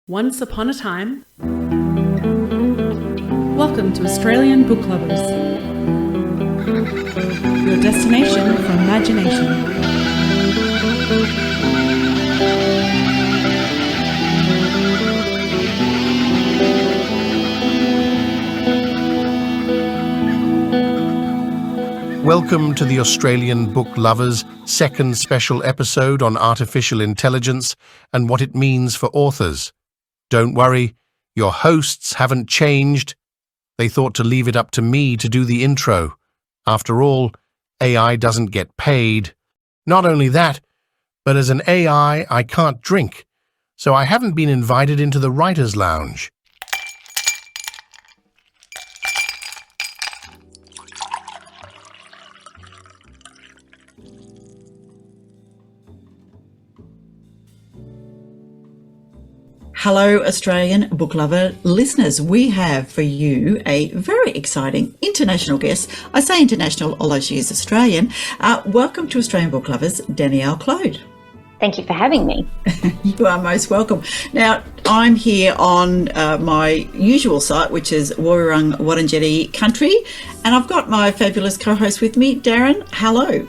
Once upon a time. Welcome to Australian Book Lovers, your destination for imagination. Welcome to the Australian Book Lovers' second special episode on artificial intelligence and what it means for authors. Don't worry, your hosts haven't changed. They thought to leave it up to me to do the intro. After all, AI doesn't get paid. Not only that, but as an AI, I can't drink, so I haven't been invited into the Writers' Lounge. Hello, Australian book lover listeners. We have for you a very exciting international guest. I say international, although she is Australian. Welcome to Australian Book Lovers, Danielle Clode. Thank you for having me. You are most welcome. Now, I'm here on my usual site, which is Woiwurrung Wurundjeri country, and I've got my fabulous co-host with me, Darren. Hello.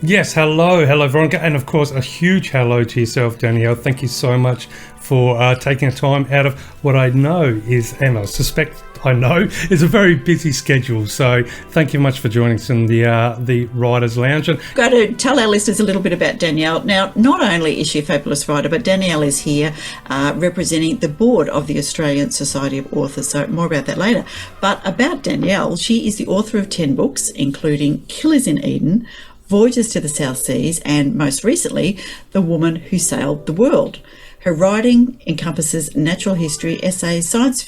Yes, hello, Veronica, and of course a huge hello to yourself, Danielle. Thank you so much for taking a time out of what I know is, and I suspect I know, is a very busy schedule. So thank you much for joining us in the Writers' Lounge. And Got to tell our listeners a little bit about Danielle. Now, not only is she a fabulous writer, but Danielle is here representing the board of the Australian Society of Authors. So more about that later. But about Danielle, she is the author of 10 books, including Killers in Eden, Voyages to the South Seas, and most recently, The Woman Who Sailed the World. Her writing encompasses natural history, essays, science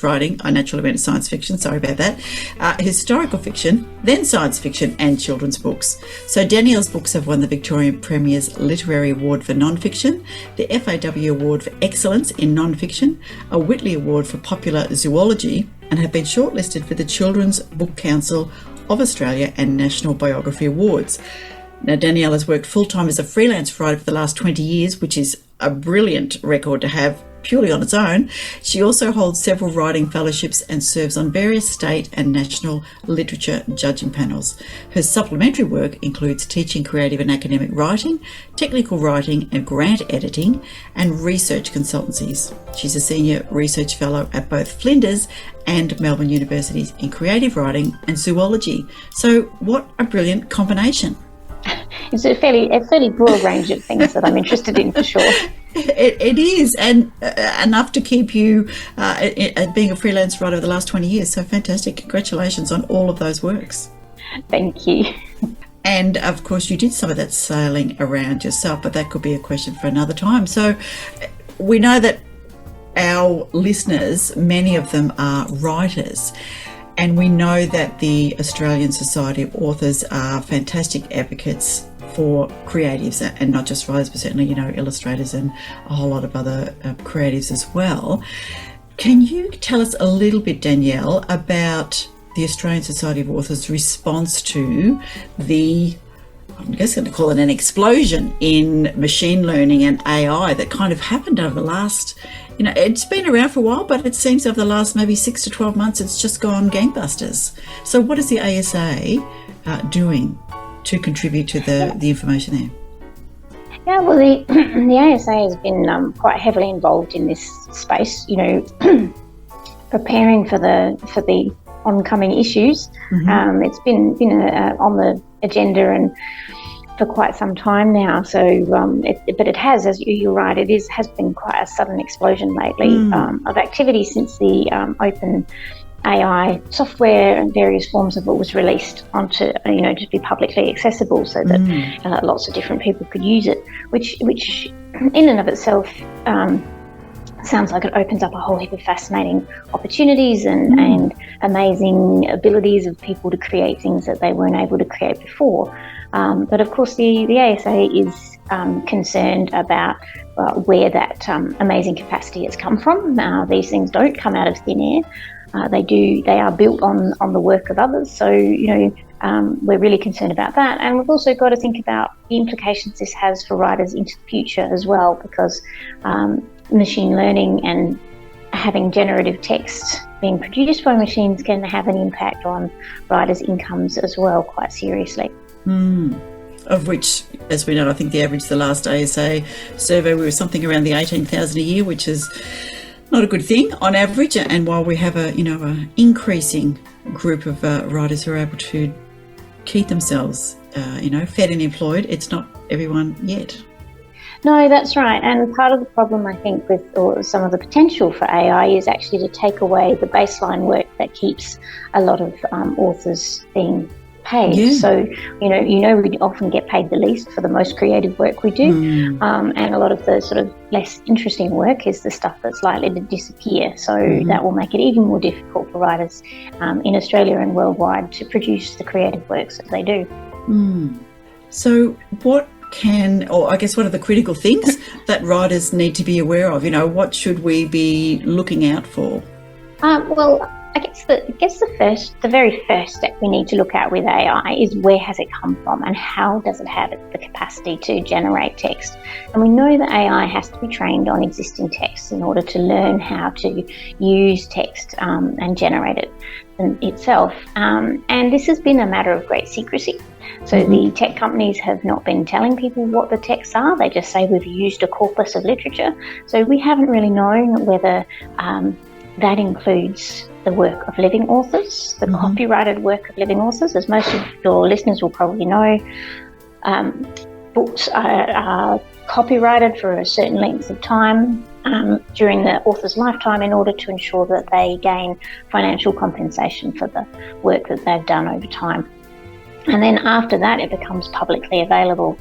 writing, I naturally went to science fiction, sorry about that, historical fiction, then science fiction and children's books. So Danielle's books have won the Victorian Premier's Literary Award for Non-Fiction, the FAW Award for Excellence in Non-Fiction, a Whitley Award for Popular Zoology, and have been shortlisted for the Children's Book Council of Australia and National Biography Awards. Now, Danielle has worked full-time as a freelance writer for the last 20 years, which is a brilliant record to have purely on its own. She also holds several writing fellowships and serves on various state and national literature judging panels. Her supplementary work includes teaching creative and academic writing, technical writing and grant editing, and research consultancies. She's a senior research fellow at both Flinders and Melbourne Universities in creative writing and zoology. So what a brilliant combination. It's a fairly broad range of things that I'm interested in, for sure. It is, and enough to keep you being a freelance writer over the last 20 years. So fantastic. Congratulations on all of those works. Thank you. And of course, you did some of that sailing around yourself, but that could be a question for another time. So we know that our listeners, many of them are writers. And we know that the Australian Society of Authors are fantastic advocates for creatives, and not just writers, but certainly, illustrators and a whole lot of other creatives as well. Can you tell us a little bit, Danielle, about the Australian Society of Authors' response to the, I'm just going to call it an explosion in machine learning and AI that kind of happened over the last, it's been around for a while, but it seems over the last maybe 6 to 12 months, it's just gone gangbusters. So what is the ASA doing to contribute to the information there? Yeah, well, the ASA has been quite heavily involved in this space, preparing for the oncoming issues. Mm-hmm. It's been on the agenda and for quite some time now. So, but it has, as you're right, has been quite a sudden explosion lately of activity since the open AI software and various forms of it was released onto, to be publicly accessible, so that lots of different people could use it, which in and of itself sounds like it opens up a whole heap of fascinating opportunities and amazing abilities of people to create things that they weren't able to create before. But of course, the ASA is concerned about where that amazing capacity has come from. These things don't come out of thin air. They are built on the work of others. So, we're really concerned about that. And we've also got to think about the implications this has for writers into the future as well, because machine learning and having generative text being produced by machines can have an impact on writers' incomes as well, quite seriously. Of which, as we know, I think the average, the last ASA survey, we were something around the 18,000 a year, which is not a good thing on average. And while we have a increasing group of writers who are able to keep themselves, fed and employed, it's not everyone yet. No, that's right. And part of the problem, I think, with or some of the potential for AI is actually to take away the baseline work that keeps a lot of authors being paid. Yeah. So, we often get paid the least for the most creative work we do. And a lot of the sort of less interesting work is the stuff that's likely to disappear. So that will make it even more difficult for writers in Australia and worldwide to produce the creative works that they do. So what are the critical things that writers need to be aware of? What should we be looking out for? Well, I guess the very first step we need to look at with AI is where has it come from and how does it have the capacity to generate text. And we know that AI has to be trained on existing text in order to learn how to use text and generate it itself. And this has been a matter of great secrecy. So the tech companies have not been telling people what the texts are. They just say we've used a corpus of literature. So we haven't really known whether that includes the work of living authors, the copyrighted work of living authors. As most of your listeners will probably know, books are copyrighted for a certain length of time during the author's lifetime in order to ensure that they gain financial compensation for the work that they've done over time. And then after that, it becomes publicly available.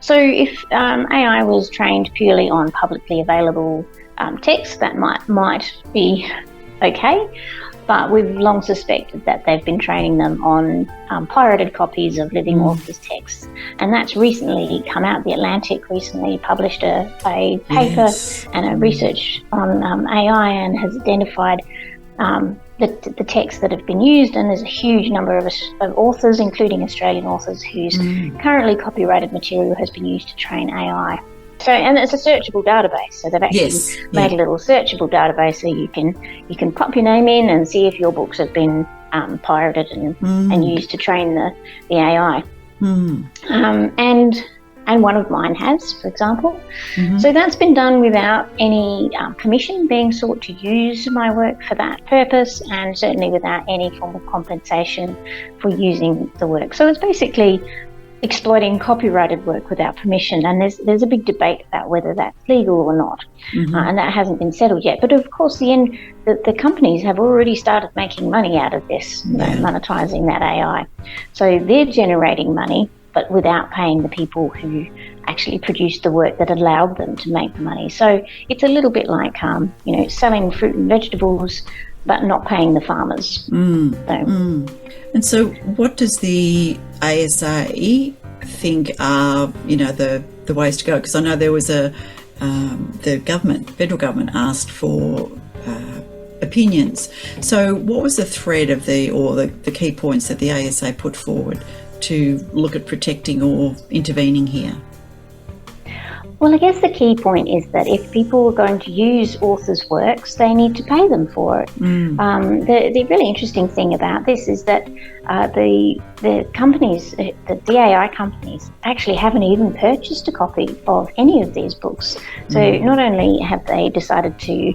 So if AI was trained purely on publicly available text, that might be okay. But we've long suspected that they've been training them on pirated copies of living authors' texts. And that's recently come out. The Atlantic recently published a paper and a research on AI and has identified the texts that have been used, and there's a huge number of authors, including Australian authors, whose currently copyrighted material has been used to train AI. So, and it's a searchable database. So they've actually made a little searchable database so you can pop your name in and see if your books have been pirated and used to train the AI. And one of mine has, for example. So that's been done without any permission being sought to use my work for that purpose, and certainly without any form of compensation for using the work. So it's basically exploiting copyrighted work without permission, and there's a big debate about whether that's legal or not, and that hasn't been settled yet. But of course, the companies have already started making money out of this, monetizing that AI. So they're generating money, but without paying the people who actually produced the work that allowed them to make the money. So it's a little bit like, selling fruit and vegetables, but not paying the farmers. And so what does the ASA think are, the ways to go? Because I know there was the federal government asked for opinions. So what was the thread of the key points that the ASA put forward to look at protecting or intervening here? Well, I guess the key point is that if people are going to use authors' works, they need to pay them for it. The really interesting thing about this is that the companies, the AI companies, actually haven't even purchased a copy of any of these books. So not only have they decided to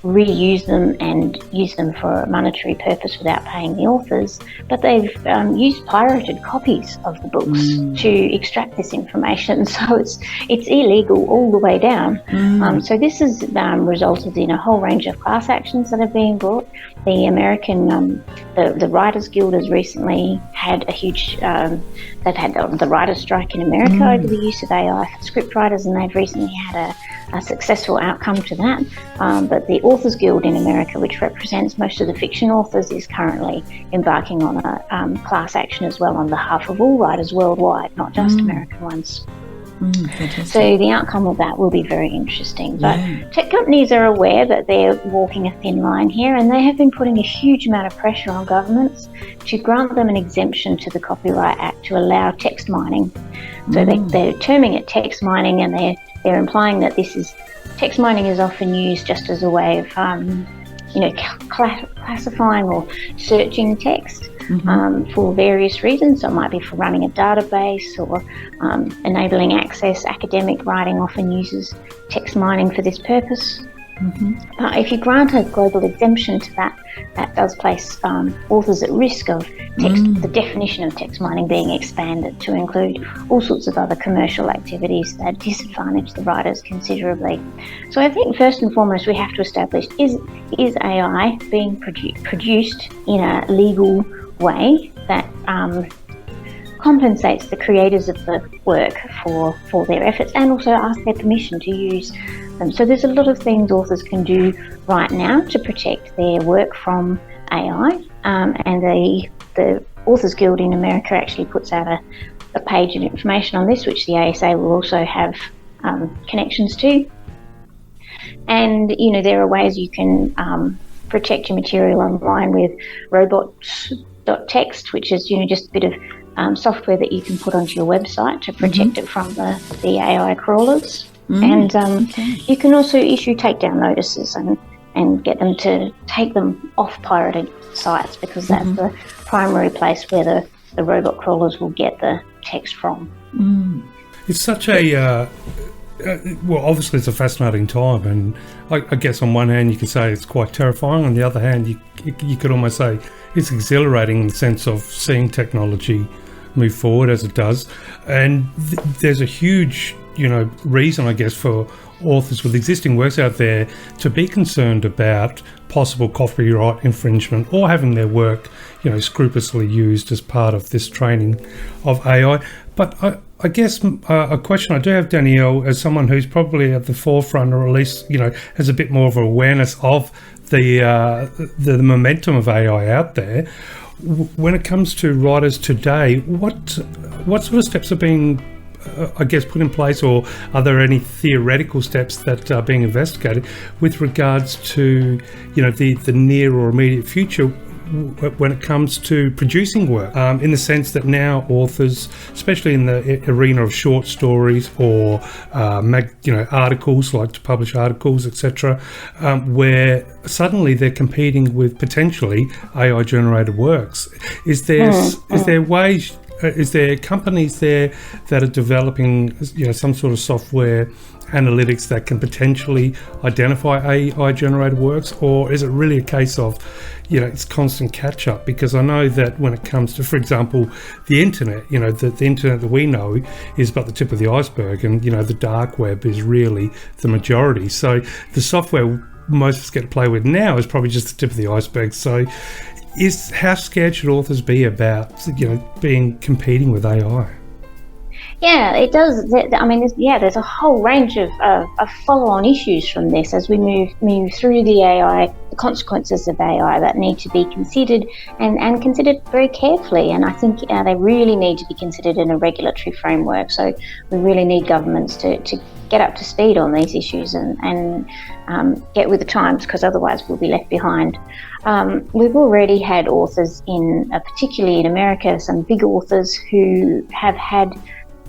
reuse them and use them for a monetary purpose without paying the authors, but they've used pirated copies of the books to extract this information. So it's illegal all the way down. So this has resulted in a whole range of class actions that are being brought. The American, the Writers Guild has recently had a huge, they've had the writers' strike in America over the use of AI for script writers, and they've recently had a successful outcome to that. But the Authors Guild in America, which represents most of the fiction authors, is currently embarking on a class action as well on behalf of all writers worldwide, not just American ones. Fantastic. So the outcome of that will be very interesting. But Yeah. tech companies are aware that they're walking a thin line here, and they have been putting a huge amount of pressure on governments to grant them an exemption to the Copyright Act to allow text mining. So they're terming it text mining, and they're implying that text mining is often used just as a way of classifying or searching text for various reasons. So it might be for running a database or enabling access. Academic writing often uses text mining for this purpose. But if you grant a global exemption to that, that does place authors at risk of the definition of text mining being expanded to include all sorts of other commercial activities that disadvantage the writers considerably. So I think first and foremost we have to establish, is AI being produced in a legal way that compensates the creators of the work for their efforts, and also ask their permission to use them. So there's a lot of things authors can do right now to protect their work from AI, and the Authors Guild in America actually puts out a page of information on this, which the ASA will also have connections to. And there are ways you can protect your material online with robots.txt, which is just a bit of software that you can put onto your website to protect it from the AI crawlers. And you can also issue takedown notices and get them to take them off pirated sites, because that's the primary place where the robot crawlers will get the text from. It's such a well, obviously it's a fascinating time, and I guess on one hand you could say it's quite terrifying. On the other hand, you could almost say it's exhilarating in the sense of seeing technology move forward as it does. And there's a huge reason, I guess, for authors with existing works out there to be concerned about possible copyright infringement or having their work, scrupulously used as part of this training of AI. But I guess a question I do have, Danielle, as someone who's probably at the forefront, or at least, has a bit more of an awareness of the momentum of AI out there. When it comes to writers today, what sort of steps are being put in place, or are there any theoretical steps that are being investigated with regards to, the near or immediate future when it comes to producing work, in the sense that now authors, especially in the arena of short stories or articles, like to publish articles, etc., where suddenly they're competing with potentially AI generated works. Is there ways? Is there companies there that are developing, some sort of software analytics that can potentially identify AI-generated works, or is it really a case of, it's constant catch-up? Because I know that when it comes to, for example, the internet, the internet that we know is but the tip of the iceberg, and the dark web is really the majority. So the software most of us get to play with now is probably just the tip of the iceberg. So how scared should authors be about, competing with AI? Yeah, it does. There's a whole range of follow-on issues from this as we move through the AI, the consequences of AI that need to be considered and considered very carefully. And I think they really need to be considered in a regulatory framework. So we really need governments to get up to speed on these issues and get with the times, because otherwise we'll be left behind. We've already had authors particularly in America, some big authors who have had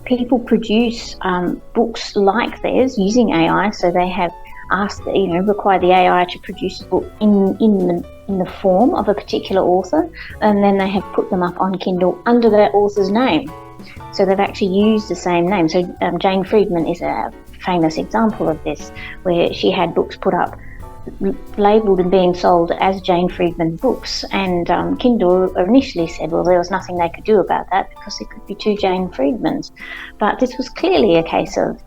people produce books like theirs using AI. So they have asked, required the AI to produce a book in the form of a particular author, and then they have put them up on Kindle under that author's name. So they've actually used the same name. So Jane Friedman is a famous example of this, where she had books put up labelled and being sold as Jane Friedman books, and Kindle initially said, well, there was nothing they could do about that because it could be two Jane Friedmans. But this was clearly a case of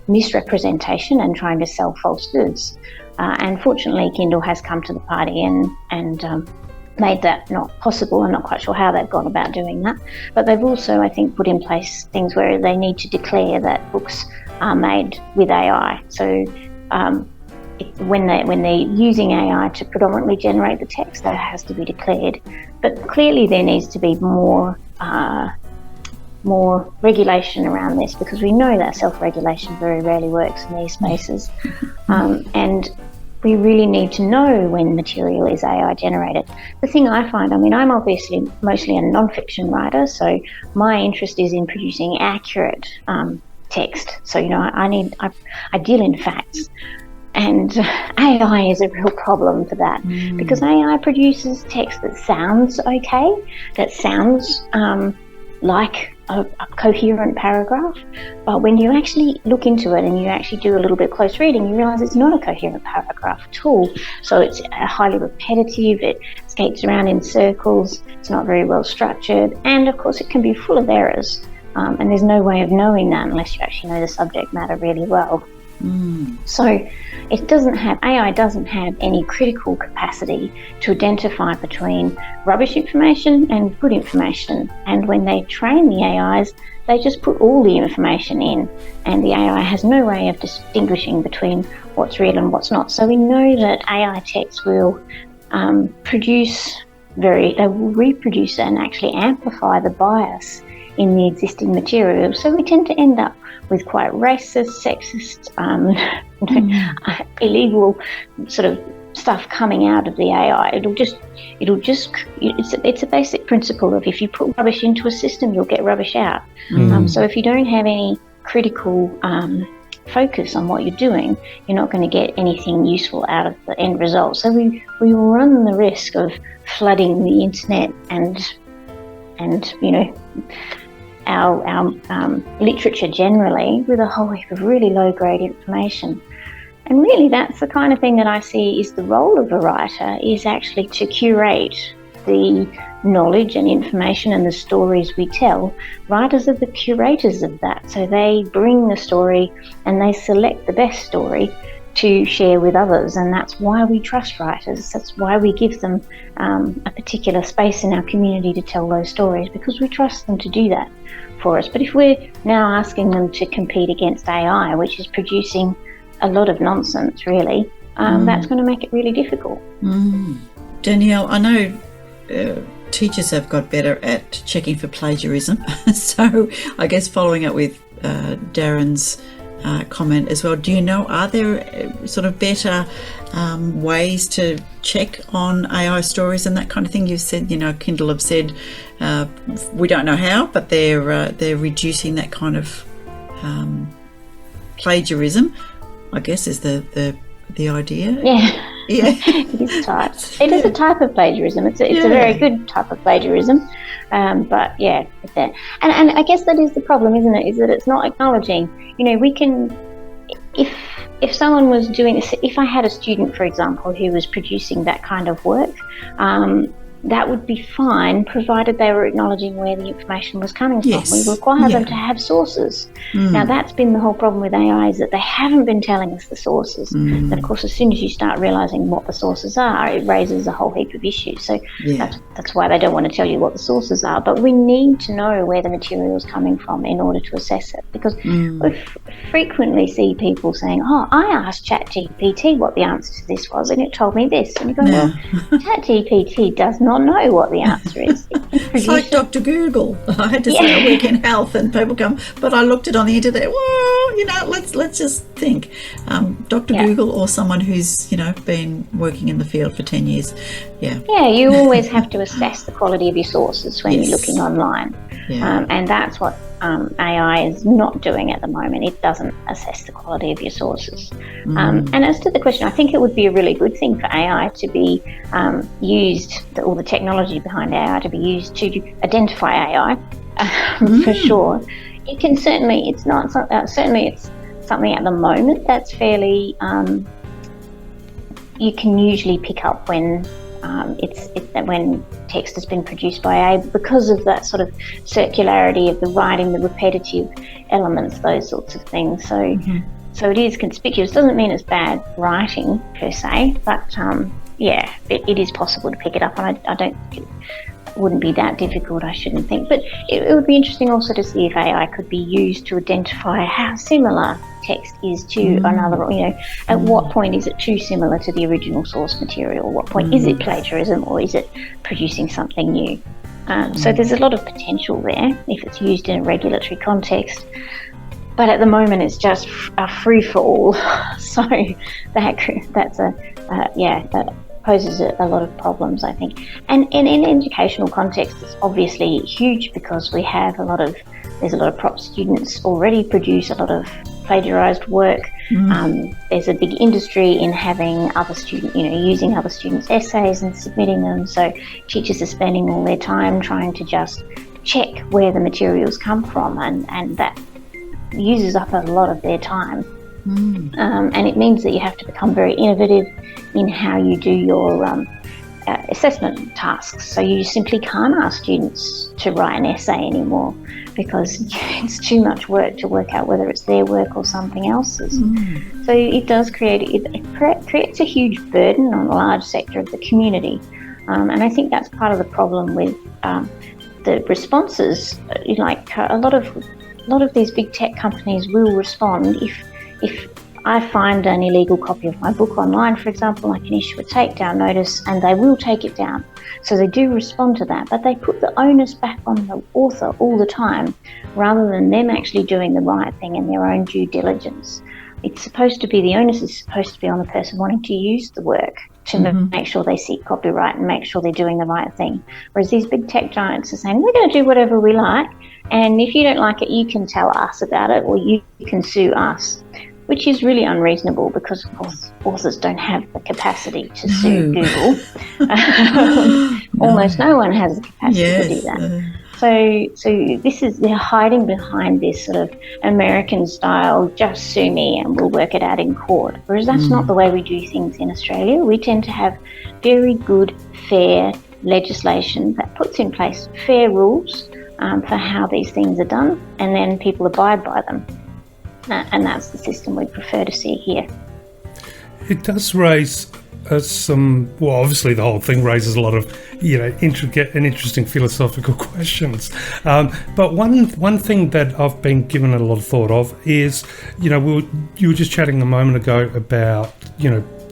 misrepresentation and trying to sell false goods. And fortunately, Kindle has come to the party and made that not possible. I'm not quite sure how they've gone about doing that. But they've also, I think, put in place things where they need to declare that books are made with AI. So when they're using AI to predominantly generate the text, that has to be declared. But clearly there needs to be more more regulation around this, because we know that self-regulation very rarely works in these spaces. And we really need to know when material is AI generated. The thing I find, I'm obviously mostly a non-fiction writer, so my interest is in producing accurate text. So, I deal in facts. And AI is a real problem for that, because AI produces text that sounds okay, that sounds like a coherent paragraph, but when you actually look into it and you actually do a little bit close reading, you realise it's not a coherent paragraph at all. So it's highly repetitive, it skates around in circles, it's not very well structured, and of course it can be full of errors, and there's no way of knowing that unless you actually know the subject matter really well. So AI doesn't have any critical capacity to identify between rubbish information and good information. And when they train the AIs, they just put all the information in, and the AI has no way of distinguishing between what's real and what's not. So we know that AI texts will they will reproduce and actually amplify the bias in the existing material. So we tend to end up with quite racist, sexist, illegal sort of stuff coming out of the AI. It's a basic principle of if you put rubbish into a system, you'll get rubbish out. So if you don't have any critical focus on what you're doing, you're not going to get anything useful out of the end result. So we run the risk of flooding the internet and our literature generally with a whole heap of really low-grade information. And really that's the kind of thing that I see is the role of a writer, is actually to curate the knowledge and information and the stories we tell. Writers are the curators of that, so they bring the story and they select the best story to share with others, and that's why we trust writers. That's why we give them a particular space in our community to tell those stories, because we trust them to do that for us. But if we're now asking them to compete against AI, which is producing a lot of nonsense, really, that's going to make it really difficult. Danielle, I know teachers have got better at checking for plagiarism, so I guess following up with Darren's comment as well, do you know, are there sort of better ways to check on AI stories and that kind of thing? You said, Kindle have said we don't know how, but they're reducing that kind of plagiarism, I guess, is the idea. Yeah. It is type. It is a type of plagiarism. It's a very good type of plagiarism. But yeah, and I guess that is the problem, isn't it? Is that it's not acknowledging. We can, if someone was doing this, if I had a student, for example, who was producing that kind of work, that would be fine, provided they were acknowledging where the information was coming from. We require them to have sources. Now, that's been the whole problem with AI, is that they haven't been telling us the sources. And of course, as soon as you start realising what the sources are, it raises a whole heap of issues. So that's why they don't want to tell you what the sources are. But we need to know where the material is coming from in order to assess it, because we frequently see people saying, I asked ChatGPT what the answer to this was, and it told me this. And you go, well, ChatGPT does not know what the answer is. It's like Dr. Google. I had to say I work in health, and people come, but I looked it on the internet. Well, let's just think. Dr. Google, or someone who's been working in the field for 10 years. Yeah, you always have to assess the quality of your sources when you're looking online. And that's what AI is not doing at the moment. It doesn't assess the quality of your sources. And as to the question, I think it would be a really good thing for AI to be used, all the technology behind AI to be used to identify AI, for sure. It can certainly, it's something at the moment that's fairly, you can usually pick up when when text has been produced by AI, because of that sort of circularity of the writing, the repetitive elements, those sorts of things. So it is conspicuous. Doesn't mean it's bad writing per se, but it is possible to pick it up, and I don't think it wouldn't be that difficult, I shouldn't think. But it would be interesting also to see if AI could be used to identify how similar text is to another, at what point is it too similar to the original source material? What point is it plagiarism, or is it producing something new? So there's a lot of potential there if it's used in a regulatory context. But at the moment, it's just a free-for-all. So that poses a lot of problems, I think. And in educational context, it's obviously huge because there's a lot of prop students already produce a lot of plagiarised work. There's a big industry in having other students, using other students' essays and submitting them. So teachers are spending all their time trying to just check where the materials come from, and that uses up a lot of their time. And it means that you have to become very innovative in how you do your assessment tasks. So you simply can't ask students to write an essay anymore because it's too much work to work out whether it's their work or something else's. So it does creates a huge burden on a large sector of the community. And I think that's part of the problem with the responses. A lot of these big tech companies will respond if I find an illegal copy of my book online, for example, I can issue a takedown notice and they will take it down. So they do respond to that, but they put the onus back on the author all the time rather than them actually doing the right thing in their own due diligence. The onus is supposed to be on the person wanting to use the work to make sure they seek copyright and make sure they're doing the right thing. Whereas these big tech giants are saying, we're going to do whatever we like, and if you don't like it, you can tell us about it or you can sue us. Which is really unreasonable because, of course, authors don't have the capacity to sue Google. Almost no one has the capacity to do that. So they're hiding behind this sort of American style, just sue me and we'll work it out in court. Whereas that's not the way we do things in Australia. We tend to have very good, fair legislation that puts in place fair rules for how these things are done, and then people abide by them. And that's the system we prefer to see here. It does raise obviously the whole thing raises a lot of, intricate and interesting philosophical questions. But one thing that I've been given a lot of thought of is, you were just chatting a moment ago about,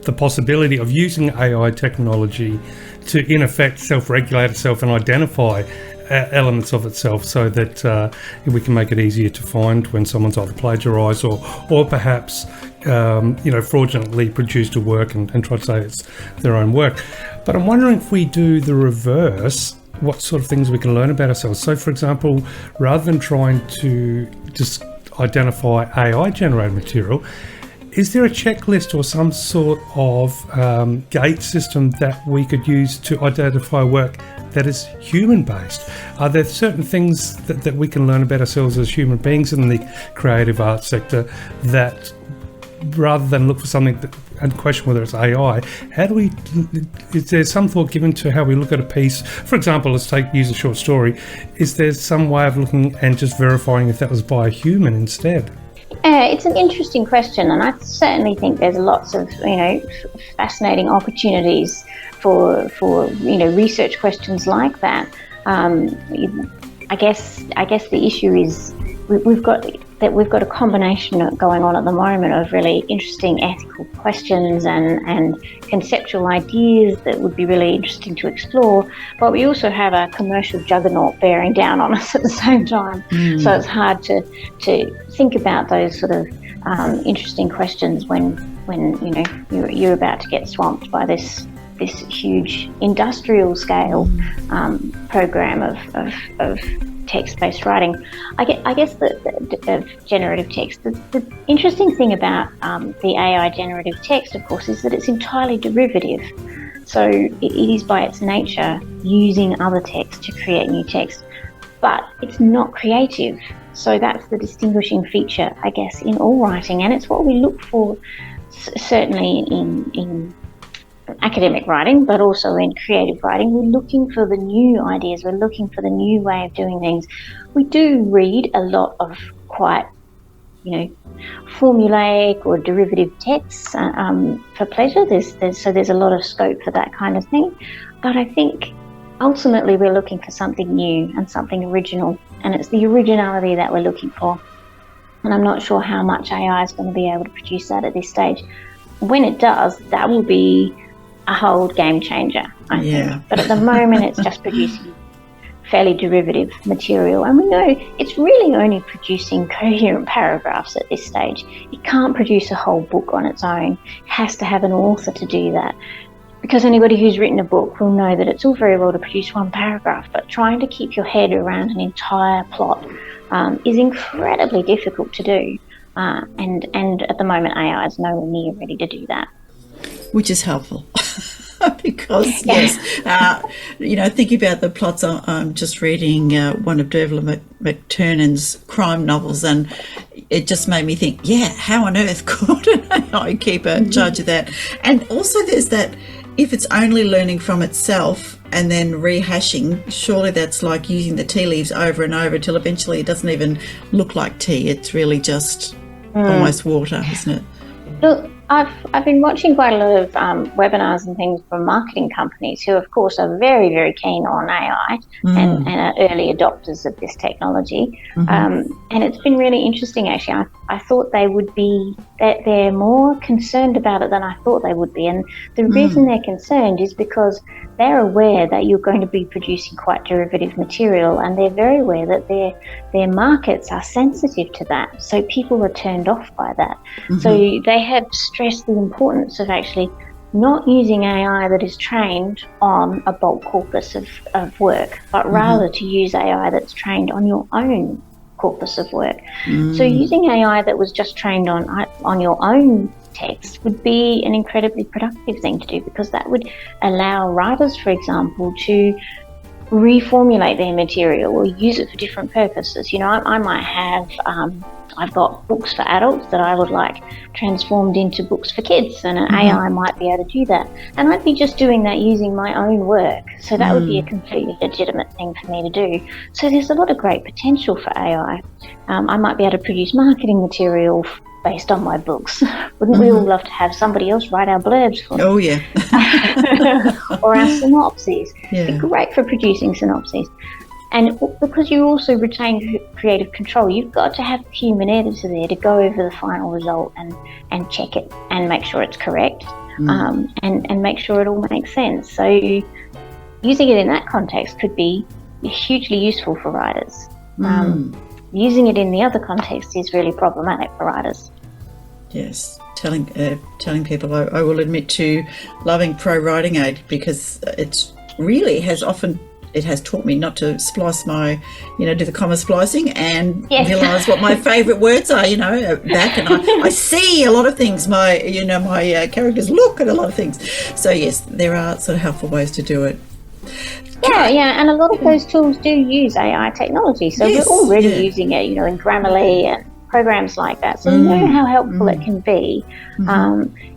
the possibility of using AI technology to, in effect, self-regulate itself and identify elements of itself so that we can make it easier to find when someone's either plagiarised or perhaps fraudulently produced a work and try to say it's their own work. But I'm wondering if we do the reverse, what sort of things we can learn about ourselves. So, for example, rather than trying to just identify AI generated material, is there a checklist or some sort of gate system that we could use to identify work that is human-based? Are there certain things that we can learn about ourselves as human beings in the creative arts sector that, rather than look for something and question whether it's AI, is there some thought given to how we look at a piece? For example, let's use a short story. Is there some way of looking and just verifying if that was by a human instead? It's an interesting question, and I certainly think there's lots of fascinating opportunities for research questions like that. I guess the issue is we've got a combination going on at the moment of really interesting ethical questions and conceptual ideas that would be really interesting to explore, but we also have a commercial juggernaut bearing down on us at the same time. So it's hard to think about those sort of interesting questions when you're about to get swamped by this huge industrial scale program of text-based writing. I guess the generative text, the interesting thing about the AI generative text, of course, is that it's entirely derivative. So it is by its nature using other text to create new text, but it's not creative. So that's the distinguishing feature, I guess, in all writing, and it's what we look for certainly in academic writing, but also in creative writing. We're looking for the new ideas, we're looking for the new way of doing things. We do read a lot of quite, formulaic or derivative texts for pleasure. There's a lot of scope for that kind of thing. But I think ultimately we're looking for something new and something original, and it's the originality that we're looking for. And I'm not sure how much AI is going to be able to produce that at this stage. When it does, that will be a whole game changer, I think. But at the moment, it's just producing fairly derivative material, and we know it's really only producing coherent paragraphs at this stage. It can't produce a whole book on its own. It has to have an author to do that, because anybody who's written a book will know that it's all very well to produce one paragraph, but trying to keep your head around an entire plot is incredibly difficult to do, and at the moment AI is nowhere near ready to do that. Which is helpful. Because, yes, thinking about the plots, I'm just reading one of Dervla McTurnan's crime novels, and it just made me think, how on earth could an AI keep a charge of that? And also there's that, if it's only learning from itself and then rehashing, surely that's like using the tea leaves over and over until eventually it doesn't even look like tea. It's really just almost water, isn't it? Look, I've been watching quite a lot of webinars and things from marketing companies who, of course, are very, very keen on AI and are early adopters of this technology. And it's been really interesting, actually. I thought they would be, that they're more concerned about it than I thought they would be. And the reason they're concerned is because they're aware that you're going to be producing quite derivative material, and they're very aware that their markets are sensitive to that. So people are turned off by that. So they have stressed the importance of actually not using AI that is trained on a bulk corpus of work, but rather to use AI that's trained on your own corpus of work. So using AI that was just trained on your own text would be an incredibly productive thing to do, because that would allow writers, for example, to reformulate their material or use it for different purposes. I might have I've got books for adults that I would like transformed into books for kids, and an AI might be able to do that. And I'd be just doing that using my own work. So that would be a completely legitimate thing for me to do. So there's a lot of great potential for AI. I might be able to produce marketing material based on my books. Wouldn't we all love to have somebody else write our blurbs for us? Oh, yeah. Or our synopses. Yeah. It'd be great for producing synopses. And because you also retain creative control, you've got to have a human editor there to go over the final result and check it and make sure it's correct, and make sure it all makes sense. So using it in that context could be hugely useful for writers. Using it in the other context is really problematic for writers. Yes, telling people, I will admit to loving Pro Writing Aid, because it really has taught me not to splice my, do the comma splicing and realise what my favourite words are, back. And I see a lot of things. My characters look at a lot of things. So yes, there are sort of helpful ways to do it. Yeah, and a lot of those tools do use AI technology. So we're already using it, in Grammarly and programs like that. So we know how helpful it can be.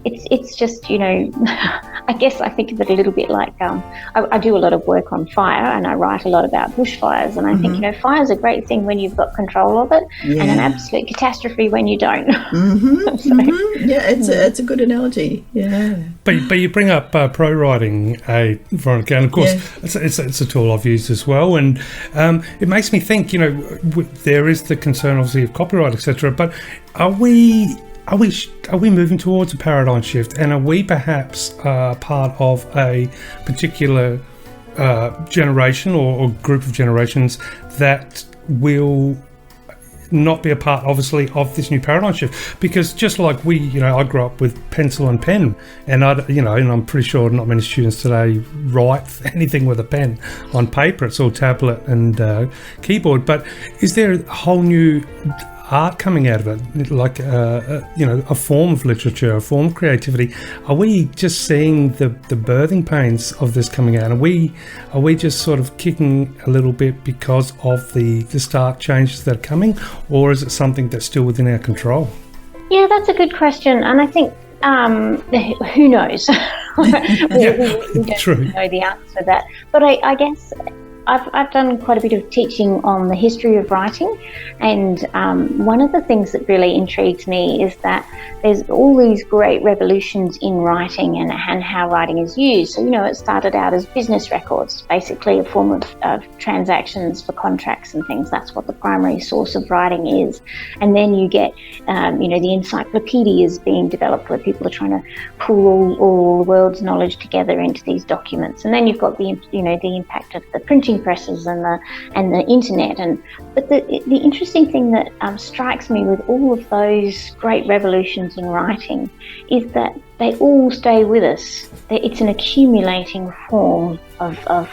It's just, I guess I think of it a little bit like I do a lot of work on fire, and I write a lot about bushfires, and I think, fire's a great thing when you've got control of it, and an absolute catastrophe when you don't. Yeah, it's a good analogy. Yeah. But you bring up Pro Writing Aid, Veronica, and of course it's a tool I've used as well, and it makes me think, there is the concern obviously of copyright, etc. But are we moving towards a paradigm shift, and are we perhaps part of a particular generation or group of generations that will not be a part, obviously, of this new paradigm shift? Because just like I grew up with pencil and pen, and and I'm pretty sure not many students today write anything with a pen on paper. It's all tablet and keyboard. But is there a whole new art coming out of it, like a form of literature, a form of creativity? Are we just seeing the birthing pains of this coming out? Are we just sort of kicking a little bit because of the stark changes that are coming, or is it something that's still within our control? Yeah, that's a good question, and I think who knows? we don't True. know the answer to that, but I guess I've done quite a bit of teaching on the history of writing, and one of the things that really intrigues me is that there's all these great revolutions in writing and how writing is used. So, it started out as business records, basically a form of transactions for contracts and things. That's what the primary source of writing is. And then you get, the encyclopedias being developed, where people are trying to pull all the world's knowledge together into these documents. And then you've got the impact of the printing printing presses and the internet. But the interesting thing that strikes me with all of those great revolutions in writing is that they all stay with us. It's an accumulating form of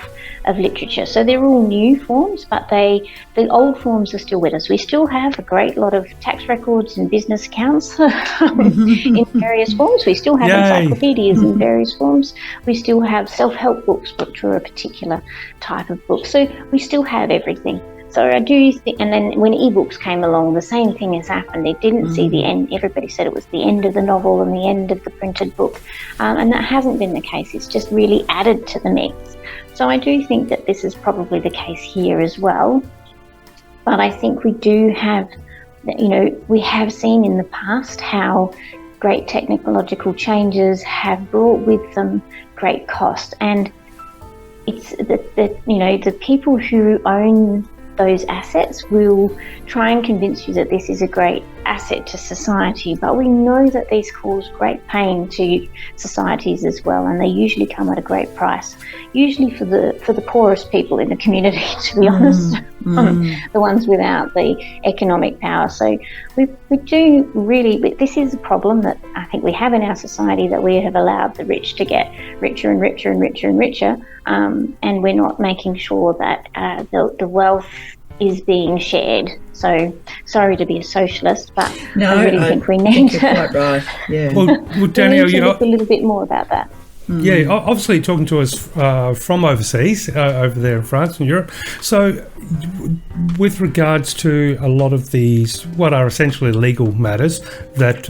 literature. So they're all new forms, but the old forms are still with us. We still have a great lot of tax records and business accounts in various forms. We still have encyclopedias in various forms. We still have self-help books, which are a particular type of book. So we still have everything. So I do think, and then when ebooks came along, the same thing has happened. It didn't see the end. Everybody said it was the end of the novel and the end of the printed book, and that hasn't been the case. It's just really added to the mix. So I do think that this is probably the case here as well. But I think we do have, we have seen in the past how great technological changes have brought with them great cost, and it's the people who own those assets will try and convince you that this is a great asset to society, but we know that these cause great pain to societies as well, and they usually come at a great price, usually for the poorest people in the community, to be honest, the ones without the economic power. So we do really, this is a problem that I think we have in our society, that we have allowed the rich to get richer and richer and richer and richer, and we're not making sure that the wealth is being shared. So sorry to be a socialist, but I really think we need to. Quite right. Yeah. Well, Danielle, we need to look a little bit more about that. Yeah, obviously talking to us from overseas, over there in France and Europe. So with regards to a lot of these, what are essentially legal matters that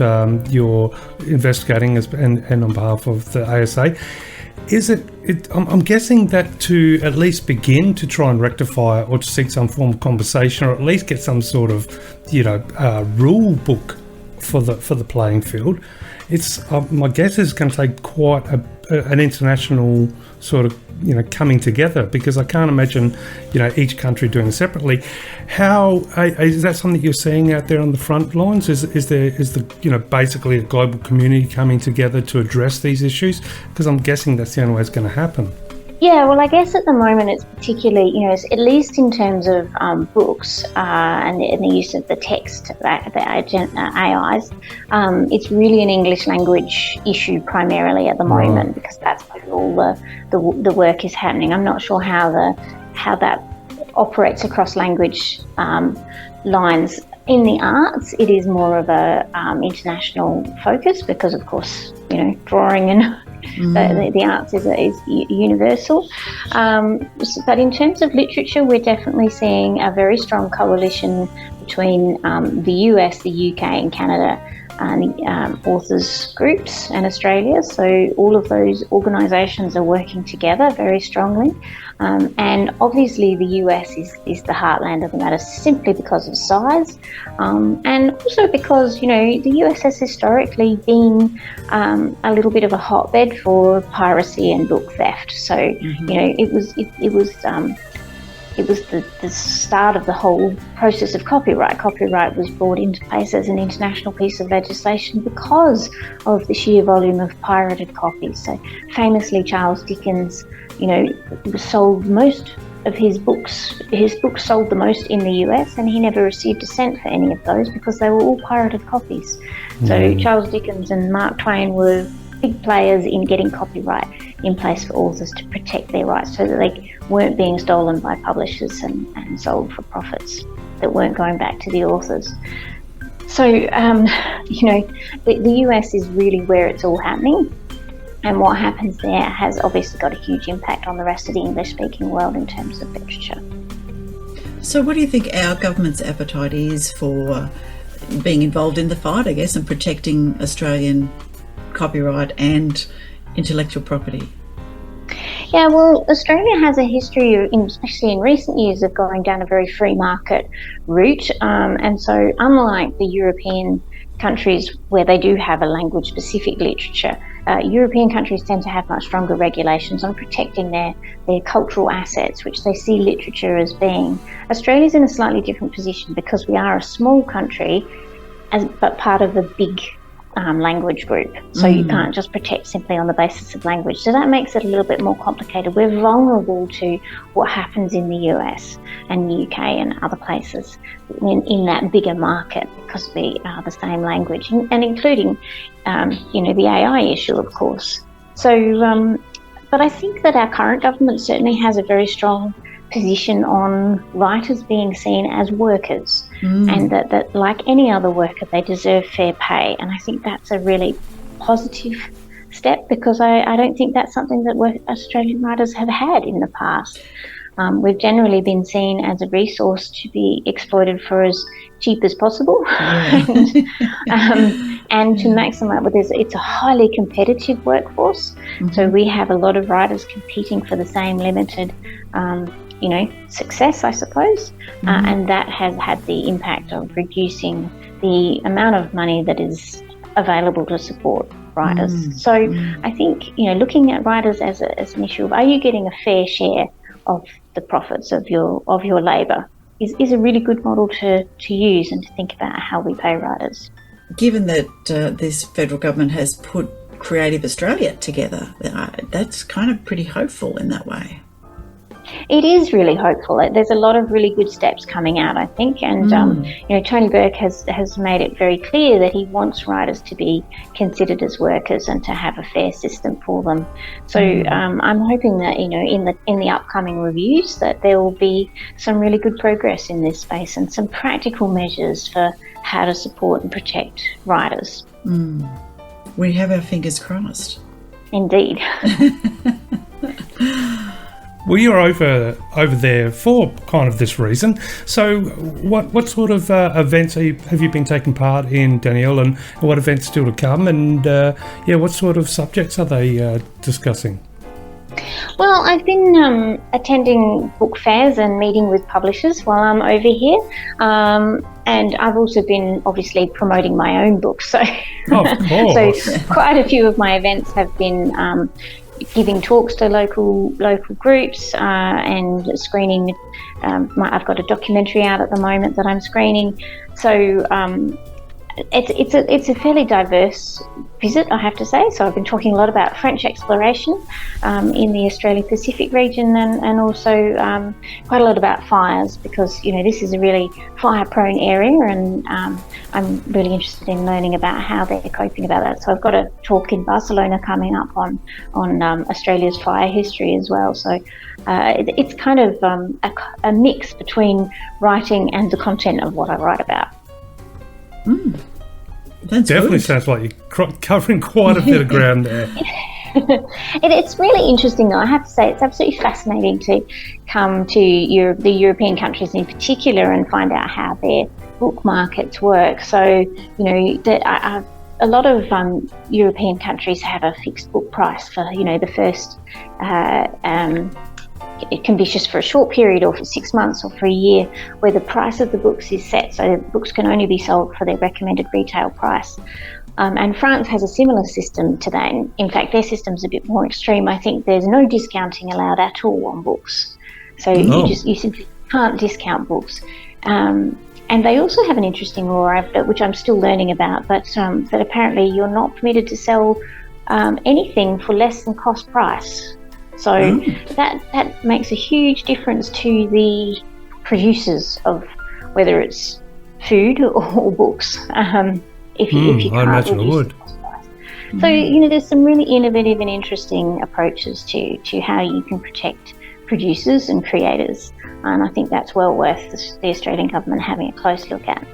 you're investigating and on behalf of the ASA, I'm guessing that to at least begin to try and rectify or to seek some form of conversation, or at least get some sort of, rule book for the playing field, it's my guess is going to take quite an international sort of coming together, because I can't imagine each country doing it separately. How is that something you're seeing out there on the front lines? Is there basically a global community coming together to address these issues? Because I'm guessing that's the only way it's going to happen. Yeah, well, I guess at the moment it's particularly, at least in terms of books and the use of the text, the AIs, it's really an English language issue primarily at the moment, because that's where all the work is happening. I'm not sure how that operates across language lines. In the arts, it is more of a international focus, because, of course, drawing and the arts is universal. But in terms of literature, we're definitely seeing a very strong coalition between the US, the UK and Canada, and authors groups, and Australia. So all of those organisations are working together very strongly. And obviously the US is the heartland of the matter, simply because of size, and also because the US has historically been a little bit of a hotbed for piracy and book theft. So it was the start of the whole process of copyright. Copyright was brought into place as an international piece of legislation because of the sheer volume of pirated copies. So famously, Charles Dickens, sold most of his books. His books sold the most in the US, and he never received a cent for any of those because they were all pirated copies. So Charles Dickens and Mark Twain were big players in getting copyright in place for authors to protect their rights, so that they weren't being stolen by publishers and sold for profits that weren't going back to the authors. So, the US is really where it's all happening. And what happens there has obviously got a huge impact on the rest of the English-speaking world in terms of literature. So what do you think our government's appetite is for being involved in the fight, I guess, and protecting Australian copyright and intellectual property? Yeah, well, Australia has a history, especially in recent years, of going down a very free market route. And so unlike the European countries where they do have a language-specific literature, European countries tend to have much stronger regulations on protecting their cultural assets, which they see literature as being. Australia's in a slightly different position because we are a small country, but part of a big language group. So you can't just protect simply on the basis of language. So that makes it a little bit more complicated. We're vulnerable to what happens in the US and the UK and other places in that bigger market because we are the same language, and including, the AI issue, of course. So, but I think that our current government certainly has a very strong position on writers being seen as workers, and that like any other worker, they deserve fair pay. And I think that's a really positive step, because I don't think that's something that Australian writers have had in the past. We've generally been seen as a resource to be exploited for as cheap as possible, and to maximise. But it's a highly competitive workforce, so we have a lot of writers competing for the same limited success, I suppose, and that has had the impact of reducing the amount of money that is available to support writers. So I think, looking at writers as an issue of, are you getting a fair share of the profits of your labour, is a really good model to use and to think about how we pay writers. Given that this federal government has put Creative Australia together, that's kind of pretty hopeful in that way. It is really hopeful. There's a lot of really good steps coming out, I think, and Tony Burke has made it very clear that he wants writers to be considered as workers and to have a fair system for them. So I'm hoping that in the upcoming reviews that there will be some really good progress in this space and some practical measures for how to support and protect writers. We have our fingers crossed. Indeed. Well, you're over there for kind of this reason. So what sort of events have you been taking part in, Danielle, and what events still to come? And what sort of subjects are they discussing? Well, I've been attending book fairs and meeting with publishers while I'm over here. And I've also been obviously promoting my own books. So, of course. So quite a few of my events have been giving talks to local groups and screening. I've got a documentary out at the moment that I'm screening. So it's a fairly diverse visit, I have to say. So I've been talking a lot about French exploration in the Australia Pacific region, and also quite a lot about fires, because this is a really fire-prone area, and I'm really interested in learning about how they're coping about that. So I've got a talk in Barcelona coming up on Australia's fire history as well. So it's kind of a mix between writing and the content of what I write about. That's definitely good. Sounds like you're covering quite a bit of ground there. It's really interesting, though. I have to say, it's absolutely fascinating to come to the European countries in particular and find out how their book markets work. So, a lot of European countries have a fixed book price for, the first. It can be just for a short period, or for 6 months, or for a year, where the price of the books is set. So books can only be sold for their recommended retail price. And France has a similar system to that. In fact, their system's a bit more extreme. I think there's no discounting allowed at all on books. So you simply can't discount books. And they also have an interesting law, which I'm still learning about, but that apparently you're not permitted to sell anything for less than cost price. So that makes a huge difference to the producers of whether it's food or books. If you can't, I imagine it would. So there's some really innovative and interesting approaches to how you can protect producers and creators, and I think that's well worth the Australian government having a close look at.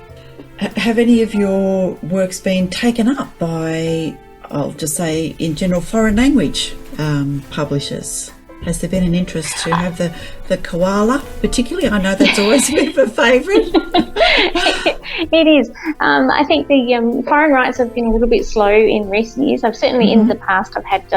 Have any of your works been taken up by, I'll just say in general, foreign language publishers? Has there been an interest to have the koala particularly? I know that's always a bit of a favourite. It is. I think the foreign rights have been a little bit slow in recent years. I've certainly in the past I've had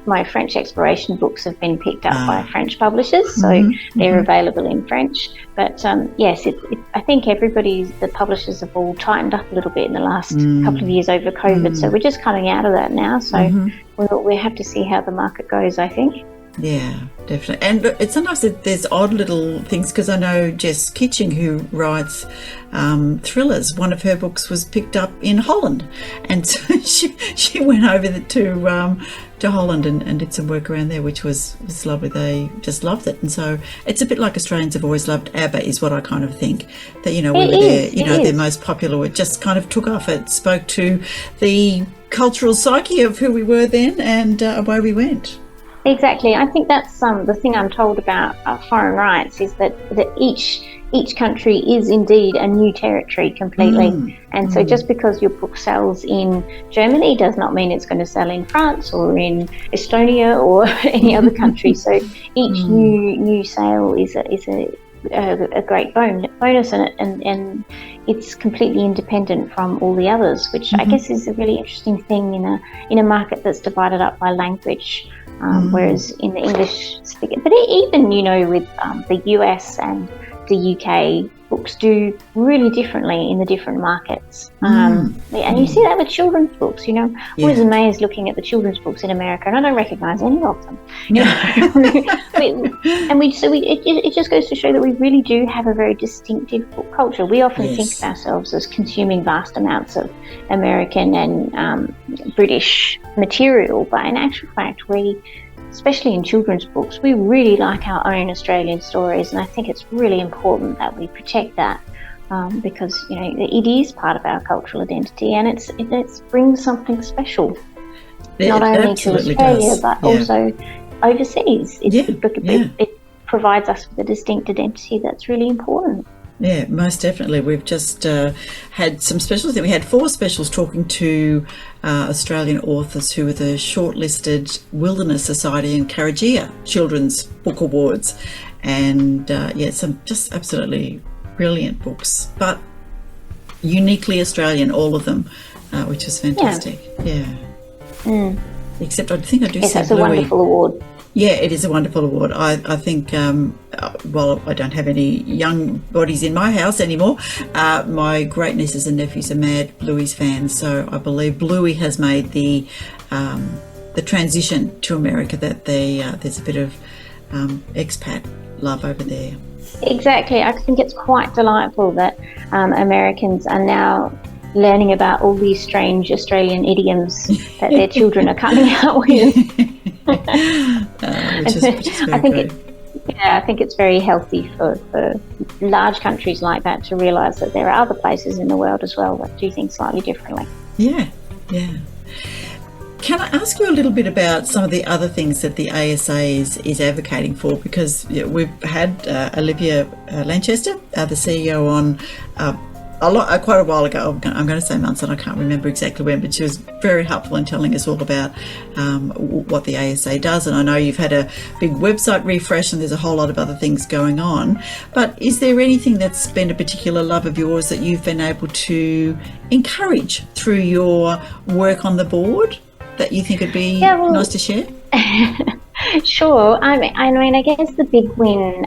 my French exploration books have been picked up by French publishers, so they're available in French. But yes, I think the publishers have all tightened up a little bit in the last couple of years over COVID. So we're just coming out of that now. So we have to see how the market goes, I think. Yeah, definitely. And it's sometimes there's odd little things, because I know Jess Kitching, who writes thrillers, one of her books was picked up in Holland, and so she went over to Holland and did some work around there, which was lovely. They just loved it, and so it's a bit like Australians have always loved ABBA, is what I kind of think. That we were their most popular. It just kind of took off. It spoke to the cultural psyche of who we were then, and away we went. Exactly. I think that's the thing I'm told about foreign rights is that each country is indeed a new territory completely. And so just because your book sells in Germany does not mean it's going to sell in France or in Estonia or any other country. So each new sale is a great bonus, and it's completely independent from all the others, which I guess is a really interesting thing in a market that's divided up by language. Whereas in the English speaking, but even with the US and the UK, books do really differently in the different markets. And you see that with children's books. I'm always amazed looking at the children's books in America, and I don't recognise any of them. It just goes to show that we really do have a very distinctive book culture. We often think of ourselves as consuming vast amounts of American and British material, but in actual fact, especially in children's books, we really like our own Australian stories, and I think it's really important that we protect that because it is part of our cultural identity, and it brings something special, not only to Australia but also overseas. It provides us with a distinct identity that's really important. Yeah, most definitely. We've just had some specials. We had 4 specials talking to Australian authors who were the shortlisted Wilderness Society and Karagia Children's Book Awards. And some just absolutely brilliant books, but uniquely Australian, all of them, which is fantastic. Yeah. Except I think I do say that's a wonderful award. Yeah, it is a wonderful award. I think, while I don't have any young bodies in my house anymore, my great nieces and nephews are mad Bluey's fans. So I believe Bluey has made the transition to America, that there's a bit of expat love over there. Exactly. I think it's quite delightful that Americans are now learning about all these strange Australian idioms that their children are coming out with. Which is very great. I think it's very healthy for large countries like that to realise that there are other places in the world as well that do things slightly differently. Yeah. Can I ask you a little bit about some of the other things that the ASA is advocating for? Because we've had Olivia Lanchester, the CEO, on quite a while ago. I'm going to say months, and I can't remember exactly when, but she was very helpful in telling us all about what the ASA does. And I know you've had a big website refresh, and there's a whole lot of other things going on. But is there anything that's been a particular love of yours that you've been able to encourage through your work on the board that you think would be nice to share? Sure. I mean, I guess the big win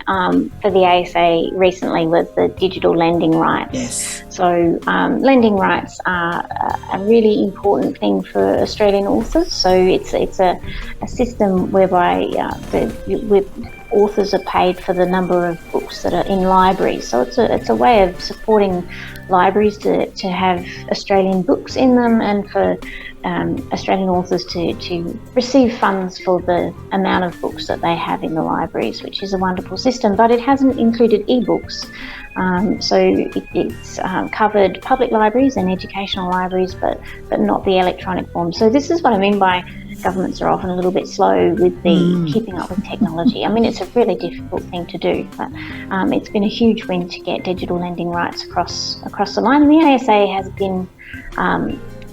for the ASA recently was the digital lending rights. Yes. So lending rights are a really important thing for Australian authors. So it's a system whereby authors are paid for the number of books that are in libraries. So it's a way of supporting libraries to have Australian books in them, and for Australian authors to receive funds for the amount of books that they have in the libraries, which is a wonderful system. But it hasn't included ebooks. So it's covered public libraries and educational libraries, but not the electronic form. So this is what I mean by governments are often a little bit slow with the keeping up with technology. I mean, it's a really difficult thing to do, but it's been a huge win to get digital lending rights across the line. And the ASA has been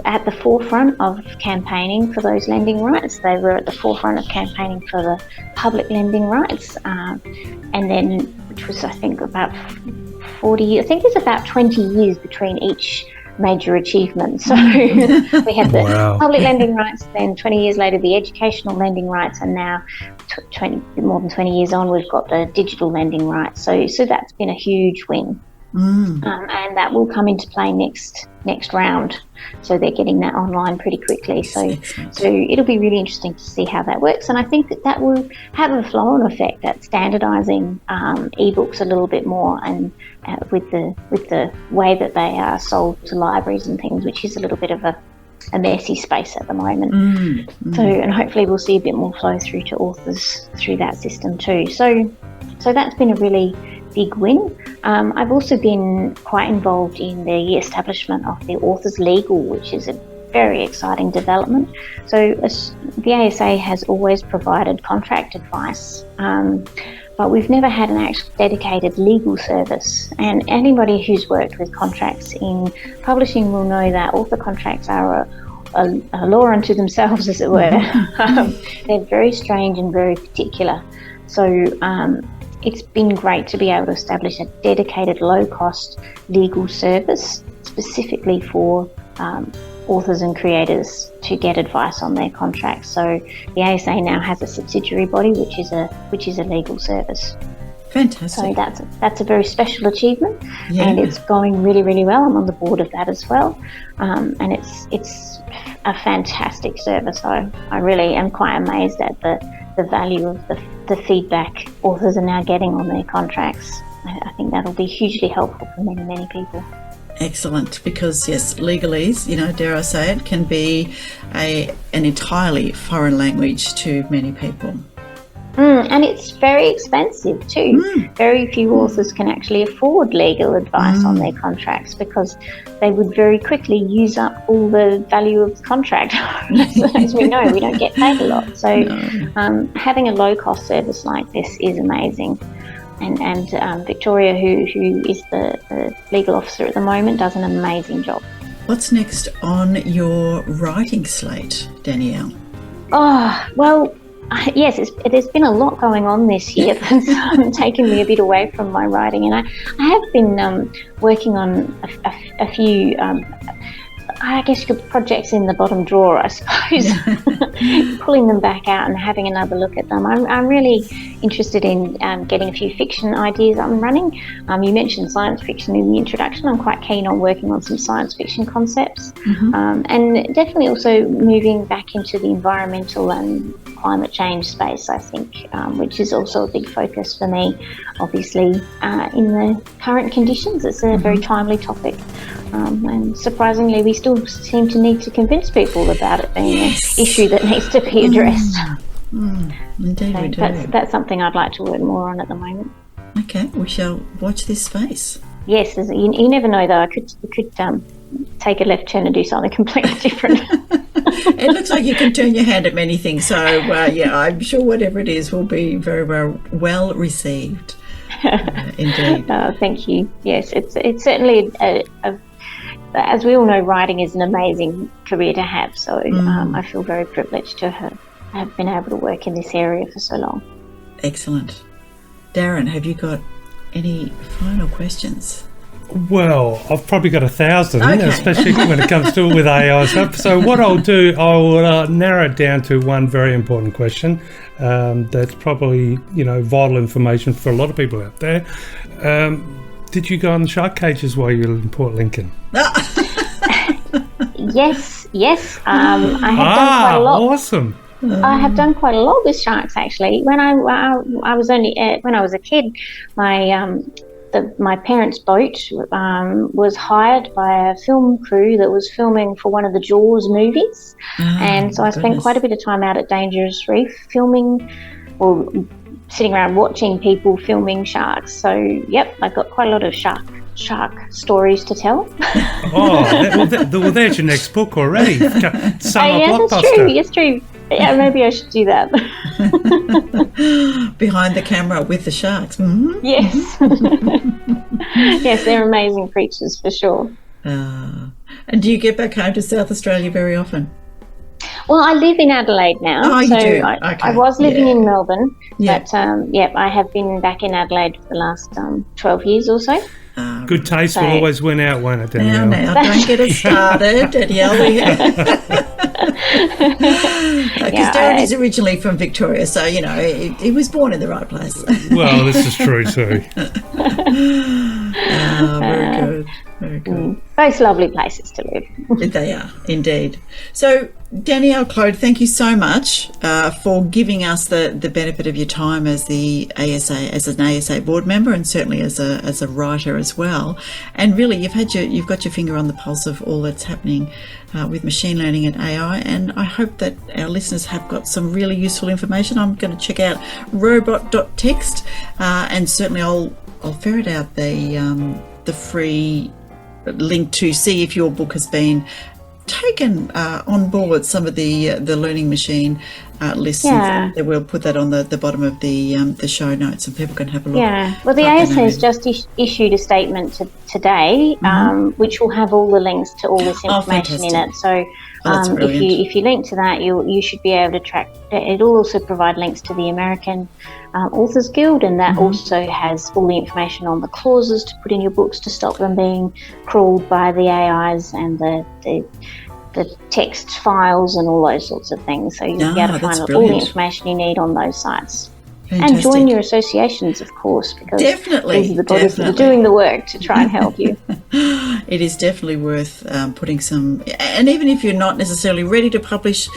at the forefront of campaigning for those lending rights. They were at the forefront of campaigning for the public lending rights, and then, which was, I think, about 40, I think there's about 20 years between each major achievement. So we had the public lending rights, then 20 years later the educational lending rights, and now more than 20 years on we've got the digital lending rights. So that's been a huge win. and that will come into play next round. So they're getting that online pretty quickly. So it'll be really interesting to see how that works. And I think that will have a flow-on effect at standardising ebooks a little bit more, and with the way that they are sold to libraries and things, which is a little bit of a messy space at the moment. So, and hopefully we'll see a bit more flow through to authors through that system too. So that's been a really big win. I've also been quite involved in the establishment of the Authors Legal, which is a very exciting development. So the ASA has always provided contract advice, but we've never had an actual dedicated legal service. And anybody who's worked with contracts in publishing will know that author contracts are a law unto themselves, as it were. They're very strange and very particular. So it's been great to be able to establish a dedicated low-cost legal service specifically for authors and creators to get advice on their contracts. So the ASA now has a subsidiary body which is a legal service. Fantastic. So that's a very special achievement, and it's going really, really well. I'm on the board of that as well, and it's a fantastic service. I really am quite amazed at the value of the feedback authors are now getting on their contracts. I think that'll be hugely helpful for many, many people. Excellent, because yes, legalese, dare I say it, can be an entirely foreign language to many people. And it's very expensive too. Very few authors can actually afford legal advice on their contracts, because they would very quickly use up all the value of the contract. As we know, we don't get paid a lot. So having a low-cost service like this is amazing. And Victoria, who is the legal officer at the moment, does an amazing job. What's next on your writing slate, Danielle? Oh, well, yes, there's been a lot going on this year that's taken me a bit away from my writing, and I have been working on a few, I guess, projects in the bottom drawer, I suppose, pulling them back out and having another look at them. I'm really interested in getting a few fiction ideas up and running. You mentioned science fiction in the introduction. I'm quite keen on working on some science fiction concepts, and definitely also moving back into the environmental and climate change space, I think, which is also a big focus for me, obviously, in the current conditions. It's a very timely topic, and surprisingly we still seem to need to convince people about it being an issue that needs to be addressed. Indeed, we do. That's something I'd like to work more on at the moment. Okay, we shall watch this space. Yes, you never know though. I could take a left turn and do something completely different. It looks like you can turn your hand at many things, so I'm sure whatever it is will be very, very well received. Indeed. Thank you. Yes, it's certainly as we all know, writing is an amazing career to have. So I feel very privileged to have been able to work in this area for so long. Excellent. Darren, have you got any final questions? Well, I've probably got 1,000, especially when it comes to with AI stuff. So what I'll do, I will narrow it down to one very important question that's probably, vital information for a lot of people out there. Did you go on the shark cages while you were in Port Lincoln? Yes. I have done quite a lot. Awesome. I have done quite a lot with sharks, actually. When I was a kid, my parents' boat was hired by a film crew that was filming for one of the Jaws movies, and so I spent quite a bit of time out at Dangerous Reef filming, or sitting around watching people filming sharks. So, yep, I've got quite a lot of shark stories to tell. There's your next book already. Summer blockbuster. That's true. Yeah, maybe I should do that. Behind the camera with the sharks. Yes. Yes, they're amazing creatures for sure. And do you get back home to South Australia very often? Well, I live in Adelaide now. Oh, you do? I was living in Melbourne, but I have been back in Adelaide for the last 12 years or so. Good taste will always win out, won't it, Danielle? Now, don't get us started, Danielle. Because Darren is originally from Victoria, so, he was born in the right place. Well, this is true too. Very good. Very good. Both lovely places to live. They are, indeed. So, Danielle Clode, thank you so much for giving us the benefit of your time as the ASA, as an ASA board member, and certainly as a writer as well. And really, you've got your finger on the pulse of all that's happening with machine learning and AI. And I hope that our listeners have got some really useful information. I'm going to check out robot.text, and certainly I'll ferret out the free link to see if your book has been taken on board some of the learning machine lists. Yeah. We'll put that on the bottom of the show notes, and people can have a look. Yeah, well, the ASA has just issued a statement today, which will have all the links to all this information in it. So if you link to that, you should be able to track. It'll also provide links to the American Authors Guild, and that also has all the information on the clauses to put in your books to stop them being crawled by the AIs and the text files and all those sorts of things. So you'll be able to find all the information you need on those sites. Fantastic. And join your associations, of course, because these are the bodies that are doing the work to try and help you. It is definitely worth putting some, and even if you're not necessarily ready to publish,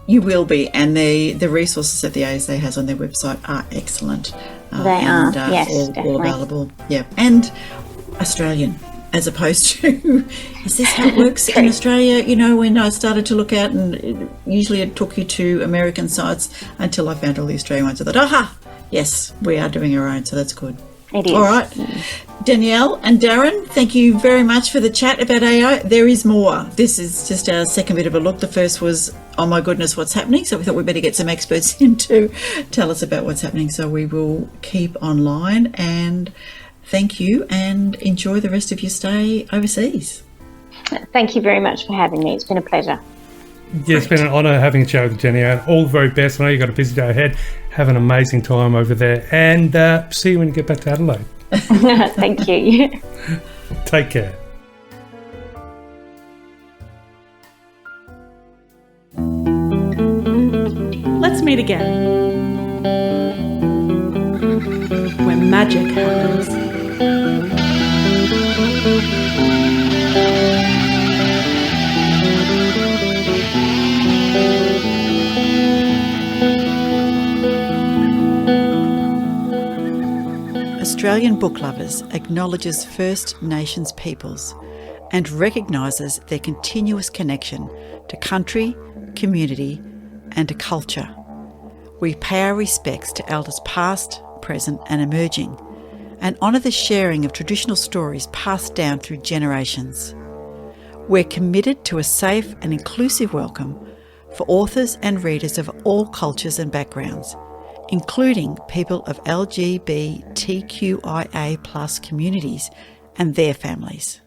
you will be, and the resources that the ASA has on their website are excellent. They are, yes, all available. Yeah, and Australian, as opposed to, is this how it works in Australia? You know, when I started to look out, and usually it took you to American sites until I found all the Australian ones. I thought, aha, yes, we are doing our own, so that's good. It is. All right. Danielle and Darren, thank you very much for the chat about AI. There is more. This is just our second bit of a look. The first was, oh my goodness, what's happening? So we thought we'd better get some experts in to tell us about what's happening. So we will keep online, and thank you, and enjoy the rest of your stay overseas. Thank you very much for having me. It's been a pleasure. Yeah, it's been an honour having a chat with Jenny. All the very best. I know you've got a busy day ahead. Have an amazing time over there, and see you when you get back to Adelaide. Thank you. Take care. Let's meet again, where magic happens. Australian Book Lovers acknowledges First Nations peoples and recognises their continuous connection to country, community and to culture. We pay our respects to elders past, present and emerging, and honour the sharing of traditional stories passed down through generations. We're committed to a safe and inclusive welcome for authors and readers of all cultures and backgrounds, including people of LGBTQIA+ communities and their families.